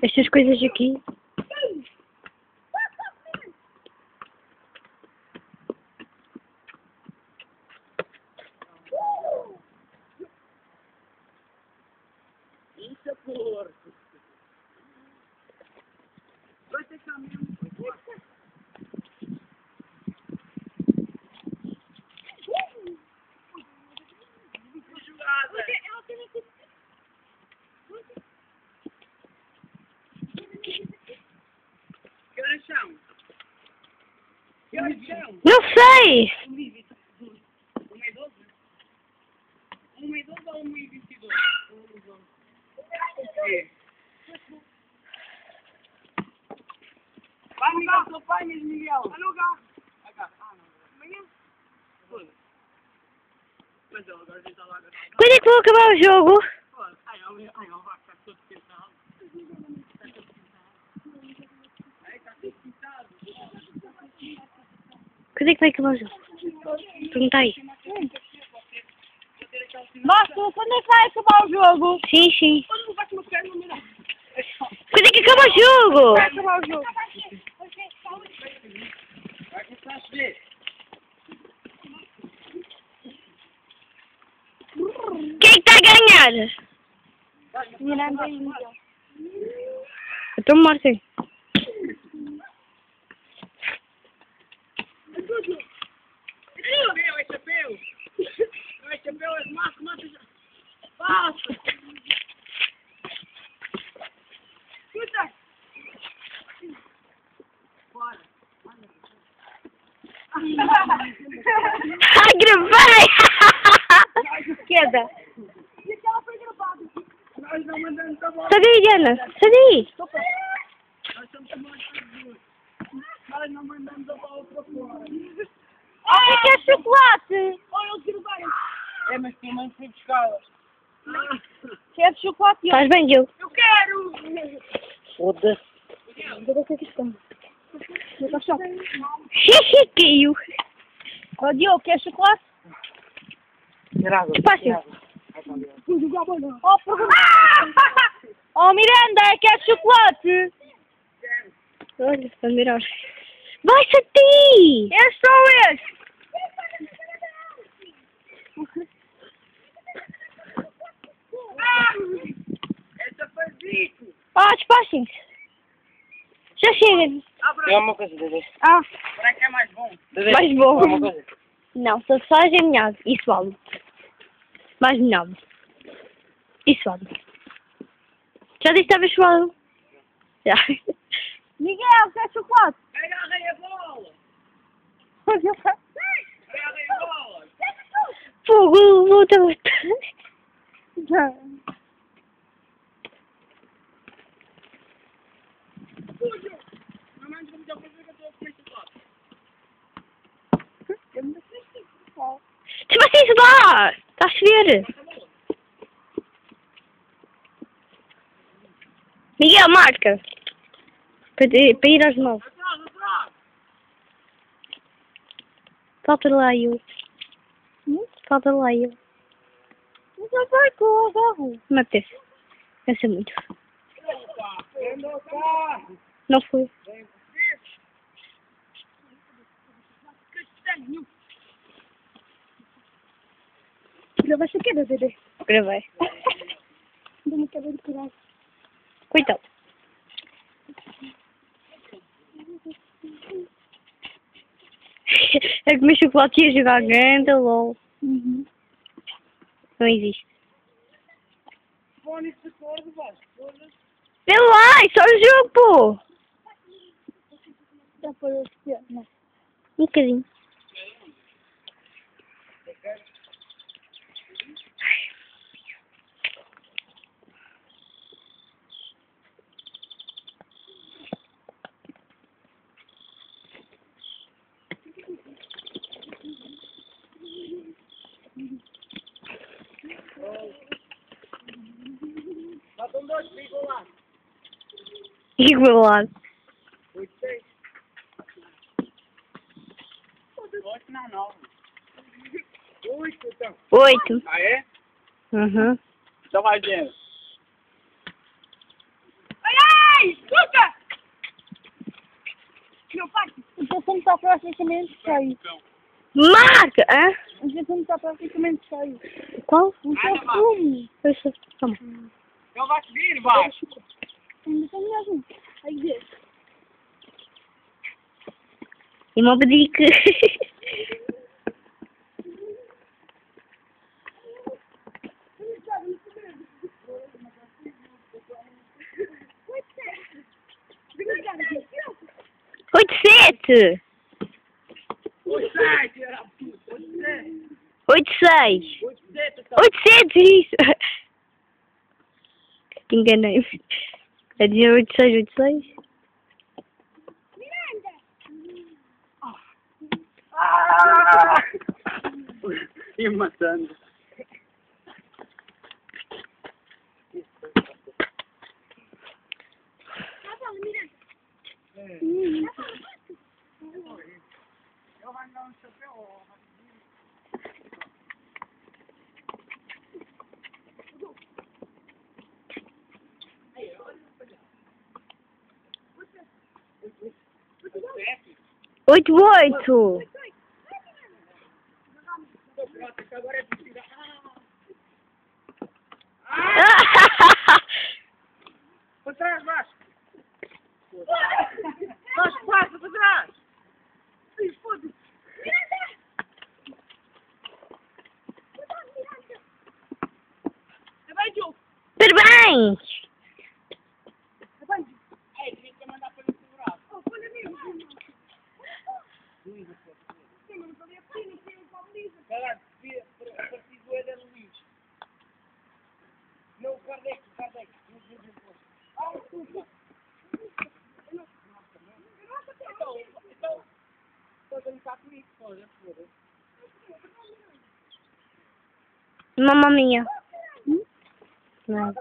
Estas coisas aqui. Isso é porco. Vai ter caminho. Jogada. Que horas são? Que horas são? Não sei! 1h12? 1h12 ou 1h22? Vai ligar o seu pai, mesmo, Miguel. Vai ligar. Amanhã? Mas eu agora já está lá. Quando é que vou acabar o jogo? Ai, vai ficar todo pintado. Ai, está tudo pintado. Quando é que vai acabar o jogo? Pergunta aí. Marco, quando é que vai acabar o jogo? Sim, sim. Quando vai comer perna, não. Quando é que acaba o jogo? Vai acabar o jogo. Vai começar a chover. Quem é que está a ganhar? Miranda e Miguel. Então, Martin. É chapéu. É chapéu, é massa. Passa. Escuta. Bora. Ai, gravei! Queda. E aquela foi gravada. Nós não mandamos a bola. Sai daí, Diana. Sai daí. Nós estamos a mandar. Nós não mandamos a bola para fora. Ai, quer chocolate? Olha, eles gravaram. É, mas pelo menos fui buscá-las. Quer chocolate? Faz bem, Diogo. Eu quero! Foda-se. Caiu. Caiu. Ó, Diogo, quer chocolate? Despacio. Oh, oh, Miranda, quer chocolate? Olha, vai mirar. Vai-se a ti! É só este. Essa foi bico! Ah, despacio. Já chega. Tem uma coisa, Dedê. Ah, Será que é mais bom? mais bom. Uma coisa. Não, só faz é melhor. Isso vale. Mais melhor. Isso vale. Já disse que estava suado? Já. Miguel, quer chocolate? Agarrei a bola! Agarrei a bola! Fogo, volta. Fujo! Mamãe, vamos já fazer que eu estou a comer chocolate. Despacio, isso dá. Está a chover. Miguel, marca. Para ir às 9. Atrás, atrás! Falta lá eu. Falta lá eu. Não vai com o agarro. Não apetece. Cansa muito. Opa! Prenda o carro! Não foi. Vem Castanho! Gravaste a queda, bebê. Gravei. Dá-me cabelo de coragem. Coitado. É comer chocolate e a jogar grande, lol. Uhum. Não existe. Fone de cor de baixo. Vê lá, é só o jogo, pô. Dá para eu ver, né? Um bocadinho. Faltam dois, ficam lá. Igualado. 8, 6. 8, não, 9. 8, então. 8. Ah, é? Uhum. Então vai, Diana. Ai, ai! meu pai. O telefone está praticamente cheio. Marca! Hã? O telefone está praticamente cheio. Qual? O telefone. Deixa. Toma. Ele vai subir, vai. Ainda tem mesmo. Aí vê. E uma bedica. Oito, sete. 8-7, era puto. 8-7. 8, 6. 8-7, 8, 7, isso. Enganei-me. É dizer 8, 6, 8, 6. Ah! E matando. Eu vou dar um chapéu. Oito, 8. Agora é possível. Para trás, Vasco. Vasco, passa para trás. Ih, foda-se. É bem, Diogo. Parabéns! Ei, devia ter mandado para ele segurar. Oh, olha mesmo. Caralho, preciso é da Luís. Não, Kardec. Ah, desculpa. Então, estou a brincar comigo, foda-se. Mamma mia. Não.